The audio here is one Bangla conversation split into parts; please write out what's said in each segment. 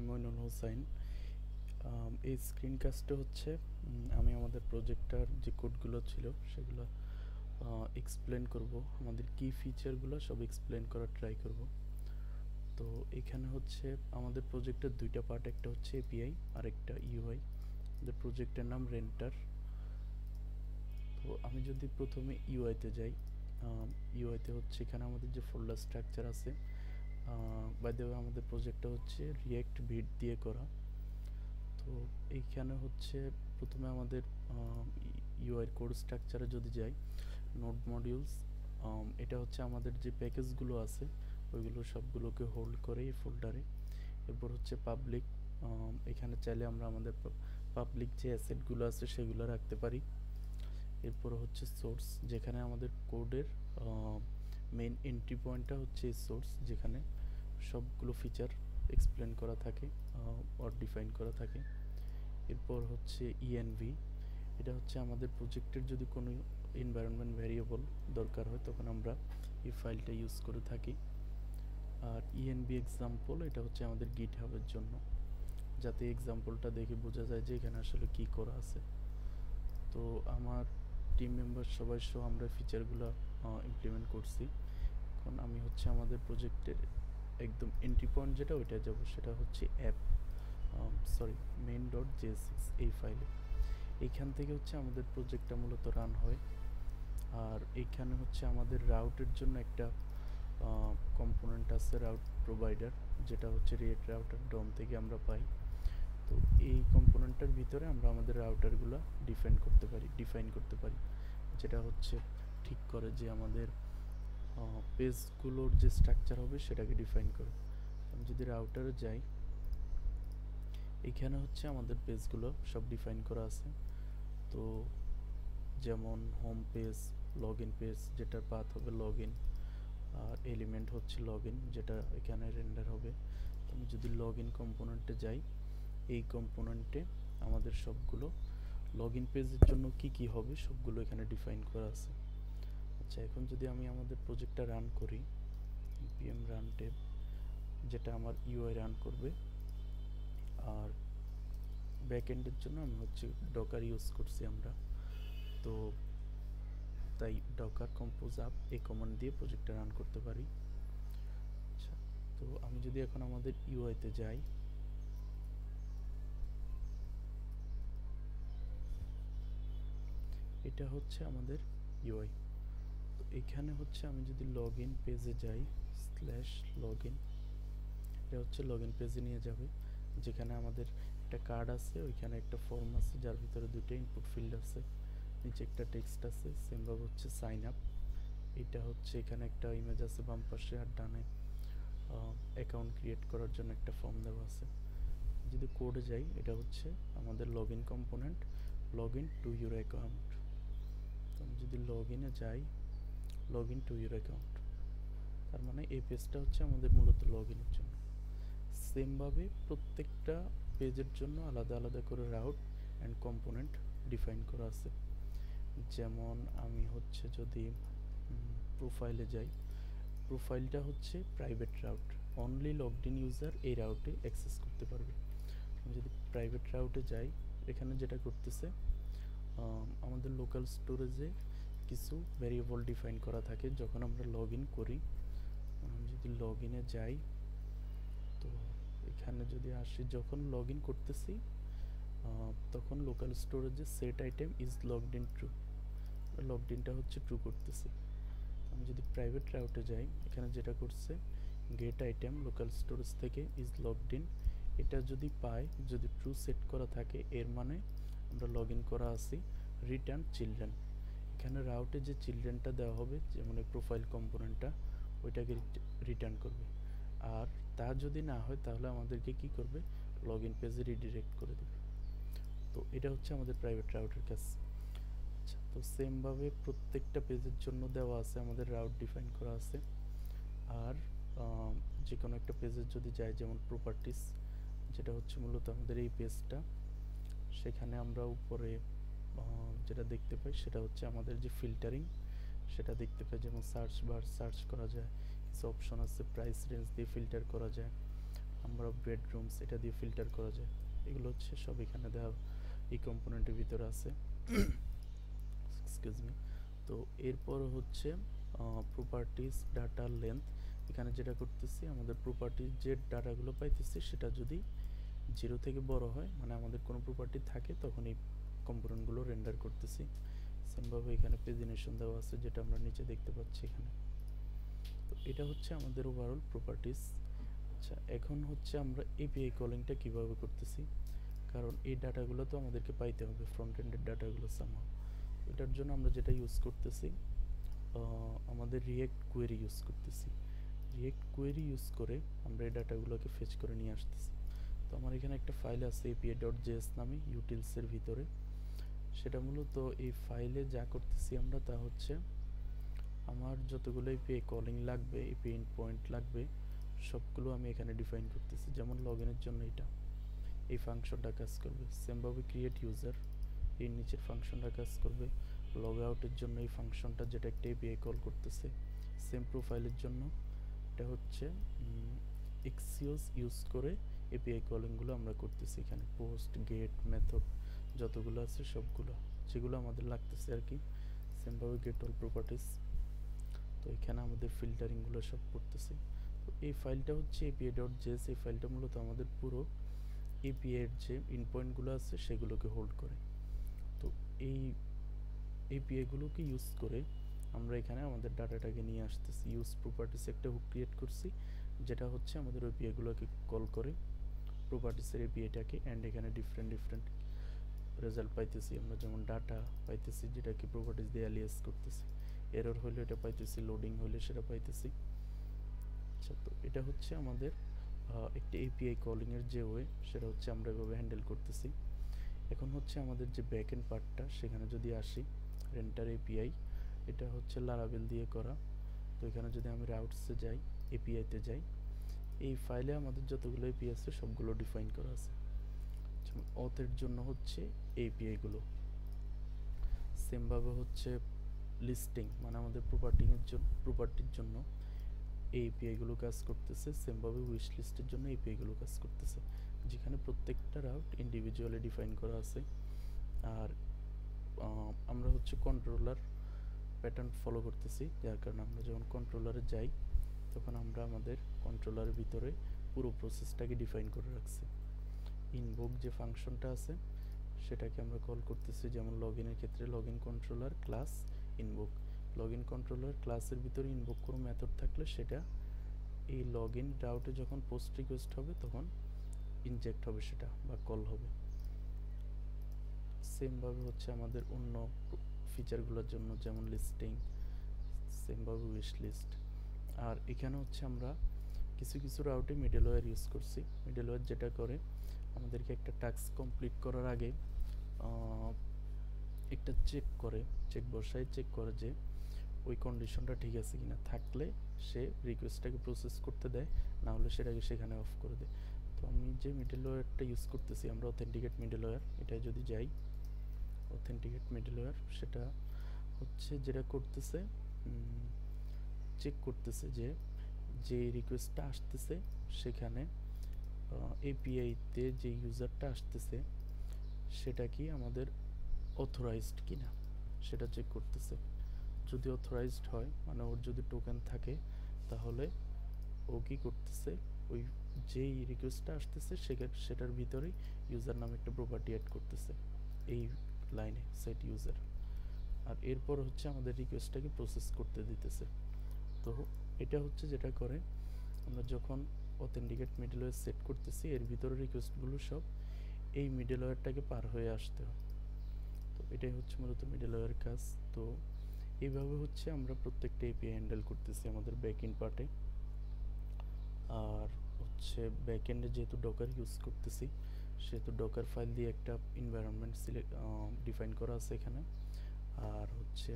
মইনুল হোসাইন। এই স্ক্রিনকাস্টে হচ্ছে আমি আমাদের প্রজেক্টটার যে কোডগুলো ছিল সেগুলো এক্সপ্লেন করব, আমাদের কি ফিচারগুলো সব এক্সপ্লেন করার ট্রাই করব। তো এখানে হচ্ছে আমাদের প্রজেক্টের দুইটা পার্ট, একটা হচ্ছে এপিআই আর একটা ইউআই। আমাদের প্রজেক্টের নাম রেন্টার। তো আমি যদি প্রথমে ইউআইতে যাই, ইউআইতে হচ্ছে এখানে আমাদের যে ফোল্ডার স্ট্রাকচার আছে, বাই দ্য ওয়ে আমাদের প্রজেক্টটা হচ্ছে রিঅ্যাক্ট ভিট দিয়ে করা। তো এইখানে হচ্ছে প্রথমে আমাদের ইউআই কোড স্ট্রাকচারে যদি যাই, নোড মডিউলস, এটা হচ্ছে আমাদের যে প্যাকেজগুলো আছে ওইগুলো সবগুলোকে হোল্ড করে এই ফোল্ডারে। এরপর হচ্ছে পাবলিক, এখানে চাইলে আমরা আমাদের পাবলিক যে অ্যাসেটগুলো আছে সেগুলো রাখতে পারি। এরপর হচ্ছে সোর্স, যেখানে আমাদের কোডের মেইন এন্ট্রি পয়েন্টটা হচ্ছে এই সোর্স, যেখানে সবগুলো ফিচার এক্সপ্লেন করা থাকে অর ডিফাইন করা থাকে। এরপর হচ্ছে ইএনভি, এটা হচ্ছে আমাদের প্রজেক্টের যদি কোনো এনভায়রনমেন্ট ভ্যারিয়েবল দরকার হয় তখন আমরা এই ফাইলটা ইউজ করে থাকি। আর ইএনভি এক্সাম্পল, এটা হচ্ছে আমাদের গিটহাবের জন্য, যাতে এক্সাম্পলটা দেখে বোঝা যায় যে এখানে আসলে কি করা আছে। তো আমার টিম মেম্বার সবাই সহ আমরা ফিচারগুলো ইমপ্লিমেন্ট করছি। এখন আমি হচ্ছে আমাদের প্রজেক্টের একদম এন্ট্রি পয়েন্ট যেটা ওইটা যাব, সেটা হচ্ছে অ্যাপ main.jsx এই ফাইলে। এইখান থেকে হচ্ছে আমাদের প্রজেক্টটা মূলত রান হয়। আর এইখানে হচ্ছে আমাদের রাউটের জন্য একটা কম্পোনেন্ট আছে, রাউট প্রোভাইডার, যেটা হচ্ছে রিয়েক্ট রাউটার ডম থেকে আমরা পাই। তো এই কম্পোনেন্টটার ভিতরে আমরা আমাদের রাউটারগুলো ডিফাইন করতে পারি, যেটা হচ্ছে ঠিক করে যে আমাদের পেজগুলোর যে স্ট্রাকচার হবে সেটাকে ডিফাইন করে। আমি যদি রাউটারে যাই, এখানে হচ্ছে আমাদের পেজগুলো সব ডিফাইন করা আছে। তো যেমন home page, log in page, যেটার পাথ হবে লগ ইন, আর এলিমেন্ট হচ্ছে লগ ইন, যেটা এখানে রেন্ডার হবে। তো আমি যদি লগ ইন কম্পোনেন্টে যাই, এই কম্পোনেন্টে আমাদের সবগুলো লগ ইন পেজের জন্য কি হবে সবগুলো এখানে ডিফাইন করা আছে। আচ্ছা, এখন যদি আমি আমাদের প্রজেক্টটা রান করি, npm রান টেব, যেটা আমার ইউআই রান করবে। আর ব্যাকএন্ডের জন্য আমি হচ্ছে ডকার ইউজ করছি আমরা, তো তাই ডকার কম্পোজ আপ এই কমান্ড দিয়ে প্রজেক্টটা রান করতে পারি। আচ্ছা, তো আমি যদি এখন আমাদের ইউআইতে যাই, এটা হচ্ছে আমাদের ইউআই। তো এখানে হচ্ছে আমি যদি লগ ইন পেজে যাই, /login, এটা হচ্ছে লগ ইন পেজে নিয়ে যাবে, যেখানে আমাদের একটা কার্ড আছে, ওইখানে একটা ফর্ম আছে যার ভিতরে দুটো ইনপুট ফিল্ড আছে, নিচে একটা টেক্সট আছে, সেমভাবে হচ্ছে সাইন আপ, এটা হচ্ছে এখানে একটা ইমেজ আছে বাম পাশে, আর ডানে অ্যাকাউন্ট ক্রিয়েট করার জন্য একটা ফর্ম দেওয়া আছে। যদি কোডে যাই, এটা হচ্ছে আমাদের log in component, log in to your account. তো আমি যদি লগ ইনে যাই, log in to your account, তার মানে এই পেজটা হচ্ছে আমাদের মূলত লগ ইনের জন্য। সেমভাবে প্রত্যেকটা পেজের জন্য আলাদা আলাদা করে রাউট অ্যান্ড কম্পোনেন্ট ডিফাইন করা আছে। যেমন আমি হচ্ছে যদি প্রোফাইলে যাই, প্রোফাইলটা হচ্ছে private route, only logged in user এই রাউটে অ্যাক্সেস করতে পারবে। আমি যদি প্রাইভেট রাউটে যাই, এখানে যেটা করতেছে, আমাদের লোকাল স্টোরেজে কিছু ভ্যারিয়েবল ডিফাইন করা থাকে যখন আমরা লগ ইন করি। আমি যদি লগ ইনে যাই, তো এখানে যদি আসি, যখন লগ ইন করতেছি তখন লোকাল স্টোরেজে set item is logged in true, logged ইনটা হচ্ছে ট্রু করতেছে। আমি যদি প্রাইভেট রাউটে যাই, এখানে যেটা করছে, গেট আইটেম লোকাল স্টোরেজ থেকে ইজ লগড ইন, এটা যদি পাই, যদি ট্রু সেট করা থাকে, এর মানে আমরা লগ ইন করা আছি। রিটার্ন চিলড্রেন, এখানে রাউটে যে চিলড্রেনটা দেওয়া হবে, যেমন এই প্রোফাইল কম্পোনেন্টটা, ওইটাকে রিটার্ন করবে। আর তা যদি না হয় তাহলে আমাদেরকে কি করবে, লগ ইন পেজে রিডিরেক্ট করে দেবে। তো এটা হচ্ছে আমাদের প্রাইভেট রাউটের কাজ। আচ্ছা, তো সেমভাবে প্রত্যেকটা পেজের জন্য দেওয়া আছে, আমাদের রাউট ডিফাইন করা আছে। আর যে কোনো একটা পেজের যদি যাই, যেমন প্রপার্টিস, যেটা হচ্ছে মূলত আমাদের এই পেজটা, সেখানে আমরা উপরে যেটা দেখতে পাই সেটা হচ্ছে আমাদের যে ফিল্টারিং, সেটা দেখতে পাই। যেমন সার্চ বার সার্চ করা যায়, কিছু অপশন আছে, প্রাইস রেঞ্জ দিয়ে ফিল্টার করা যায়, নাম্বার অফ বেডরুমস এটা দিয়ে ফিল্টার করা যায়। এগুলো হচ্ছে সব এখানে দেওয়া এই কম্পোনেন্টের ভিতরে আছে। Excuse me. তো এরপর হচ্ছে প্রপার্টিস ডাটা লেন্থ। এখানে যেটা করতেছি আমাদের প্রপার্টির যে ডাটাগুলো পাইতেছি সেটা যদি 0 থেকে বড় হয়, মানে আমাদের কোনো প্রপার্টি থাকে, তখন এই কম্পোনেন্টগুলো রেন্ডার করতেছি। সেমভাবে এখানে প্রেজেন্টেশন দেওয়া আছে যেটা আমরা নিচে দেখতে পাচ্ছি এখানে। তো এটা হচ্ছে আমাদের ওভারঅল প্রপার্টিস। আচ্ছা, এখন হচ্ছে আমরা এপিআই কলিংটা কিভাবে করতেছি, কারণ এই ডাটাগুলো তো আমাদেরকে পাইতে হবে, ফ্রন্ট এন্ডের ডাটাগুলো সামহাও। এটার জন্য আমরা যেটা ইউজ করতেছি, আমাদের রিয়েক্ট কোয়েরি ইউজ করতেছি। রিয়েক্ট কোয়েরি ইউজ করে আমরা এই ডাটাগুলোকে ফেচ করে নিয়ে আসতেছি। তো আমার এখানে একটা ফাইল আছে api.js নামে ইউটিলসের ভিতরে। সেটা মূলত এই ফাইলে যা করতেছি আমরা তা হচ্ছে আমার যতগুলো এপিআই কলিং লাগবে, এপিআই এন্ড পয়েন্ট লাগবে, সবগুলো আমি এখানে ডিফাইন করতেছি। যেমন লগইনের জন্য এটা এই ফাংশনটা কাজ করবে, সেমভাবে ক্রিয়েট ইউজার এর নিচের ফাংশনটা কাজ করবে, লগ আউটের জন্য এই ফাংশনটা যেটা একটা এপিআই কল করতেছে, সেম প্রোফাইলের জন্য এটা হচ্ছে এক্সিওস ইউজ করে এপিআই কলিংগুলো আমরা করতেছি। এখানে পোস্ট, গেট, মেথড যতগুলো আছে সবগুলো যেগুলো আমাদের লাগতেছে আর কি। সেমভাবে গেট অল প্রপার্টিস, তো এখানে আমাদের ফিল্টারিংগুলো সব করতেছি। তো এই ফাইলটা হচ্ছে api.js। এই ফাইলটা মূলত আমাদের পুরো এপিআই এর যে ইনপয়েন্টগুলো আছে সেগুলোকে হোল্ড করে। তো এই এপিআই গুলোকে ইউজ করে আমরা এখানে আমাদের ডাটাটাকে নিয়ে আসতেছি। ইউজ প্রপার্টিস একটা হুক ক্রিয়েট করছি যেটা হচ্ছে আমাদের এপিআই গুলোকে কল করে প্রপার্টিসের এপিআইটাকে, অ্যান্ড এখানে ডিফারেন্ট রেজাল্ট পাইতেছি আমরা, যেমন ডাটা পাইতেছি যেটাকে প্রপার্টিস দিয়ে অ্যালিয়াস করতেছি, এরর হলে এটা পাইতেছি, লোডিং হলে সেটা পাইতেছি। আচ্ছা, তো এটা হচ্ছে আমাদের একটা এপিআই কলিং এর যে ওয়ে, সেটা হচ্ছে আমরা এভাবে হ্যান্ডেল করতেছি। এখন হচ্ছে আমাদের যে ব্যাকএন্ড পার্টটা, সেখানে যদি আসি, রেন্টার এপিআই এটা হচ্ছে লারাভেল দিয়ে করা। তো এখানে যদি আমি রাউটসে যাই, এপিআইতে যাই, এই ফাইলে আমাদের যতগুলো এপিআই আছে সবগুলো ডিফাইন করা আছে। যেমন অথের জন্য হচ্ছে এপিআই গুলো, সেমভাবে হচ্ছে লিস্টিং মানে আমাদের প্রপার্টির জন্য এই এপিআই গুলো কাজ করতেছে, সেমভাবে উইশ লিস্টের জন্য এপিআই গুলো কাজ করতেছে, যেখানে প্রত্যেকটা রাউট ইন্ডিভিজুয়ালি ডিফাইন করা আছে। আর আমরা হচ্ছে কন্ট্রোলার প্যাটার্ন ফলো করতেছি, যার কারণে আমরা যখন কন্ট্রোলারে যাই তখন আমরা আমাদের কন্ট্রোলারের ভিতরে পুরো প্রসেসটাকে ডিফাইন করে রাখছি। ইনভোক যে ফাংশনটা আছে সেটাকে আমরা কল করতেছি, যেমন লগইনের ক্ষেত্রে login controller class invoke. Login controller ক্লাসের ভিতরে ইনভোক কোনো মেথড থাকলে সেটা এই লগইন রাউটে যখন পোস্ট রিকোয়েস্ট হবে তখন ইনজেক্ট হবে সেটা বা কল হবে। সেমভাবে হচ্ছে আমাদের অন্য ফিচারগুলোর জন্য, যেমন লিস্টিং, সেমভাবে উইশ লিস্ট। আর এখানে হচ্ছে আমরা কিছু রাউটে মিডলওয়্যার ইউজ করছি। মিডলওয়্যার যেটা করে আমাদেরকে একটা টাস্ক কমপ্লিট করার আগে একটা চেক বসায় চেক করে যে ওই কন্ডিশনটা ঠিক আছে কিনা, থাকলে সে রিকোয়েস্টটাকে প্রসেস করতে দেয়, না হলে সেটাকে সেখানে অফ করে দেয়। তো আমি যে মিডলওয়্যারটা ইউজ করতেছি আমরা অথেন্টিকেট মিডলওয়্যার, এটা যদি যাই অথেন্টিকেট মিডলওয়্যার, সেটা হচ্ছে যেটা করতেছে চেক করতেছে যে যে রিকোয়েস্টটা আসতেছে সেখানে এপিআইতে যে ইউজারটা আসতেছে সেটা কি আমাদের অথরাইজড কিনা সেটা চেক করতেছে। যদি অথরাইজড হয়, মানে ওর যদি টোকেন থাকে, তাহলে ও কি করতেছে, ওই যেই রিকোয়েস্টটা আসতেছে সেটার ভিতরেই ইউজার নামে একটা প্রপার্টি অ্যাড করতেছে এই লাইনে সেট ইউজার। আর এরপর হচ্ছে আমাদের রিকোয়েস্টটাকে প্রসেস করতে দিতেছে। তো এটা হচ্ছে যেটা করে আমরা যখন অথেন্টিকেট মিডলওয়্যার সেট করতেছি, এর ভিতরে রিকোয়েস্টগুলো সব এই মিডলওয়্যারটাকে পার হয়ে আসতে হয়। তো এটাই হচ্ছে মূলত মিডলওয়্যার কাজ। তো এইভাবে হচ্ছে আমরা প্রত্যেকটা এপিআই হ্যান্ডেল করতেছি আমাদের ব্যাকএন্ড পার্টে। আর হচ্ছে ব্যাকএন্ডে যেহেতু ডকার ইউজ করতেছি, সেহেতু ডকার ফাইল দিয়ে একটা এনভায়রনমেন্ট ডিফাইন করা আছে এখানে। আর হচ্ছে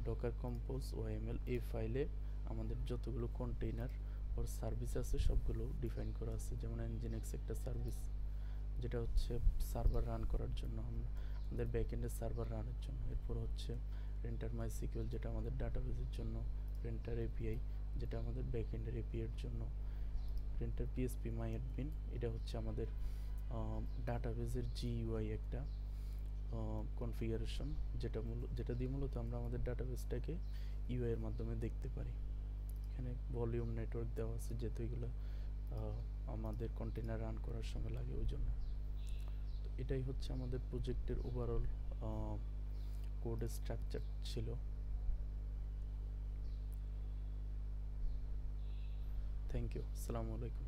ডকার কম্পোজ ওএমএল, এই ফাইলে আমাদের যতগুলো কন্টেইনার ওর সার্ভিস আছে সবগুলো ডিফাইন করা আছে। যেমন nginx একটা সার্ভিস যেটা হচ্ছে সার্ভার রান করার জন্য, আমাদের ব্যাকএন্ডের সার্ভার রানের জন্য। এরপর হচ্ছে রেন্টার মাইসিকিউএল যেটা আমাদের ডাটাবেসের জন্য, রেন্টার এপিআই যেটা আমাদের ব্যাকএন্ডের এপিআই এর জন্য, প্রিন্টার পিএসপি মাই অ্যাডমিন, এটা হচ্ছে আমাদের ডাটাবেজের জিইউআই একটা কনফিগারেশন, যেটা দিয়ে মূলত আমরা আমাদের ডাটাবেসটাকে ইউআই এর মাধ্যমে দেখতে পারি। এখানে ভলিউম নেটওয়ার্ক দেওয়া আছে, যেহেতু এগুলো আমাদের কন্টেনার রান করার সময় লাগে, ওই জন্য। তো এটাই হচ্ছে আমাদের প্রজেক্টের ওভারঅল কোডের স্ট্রাকচার ছিল। থ্যাংক ইউ, আসসালামু আলাইকুম।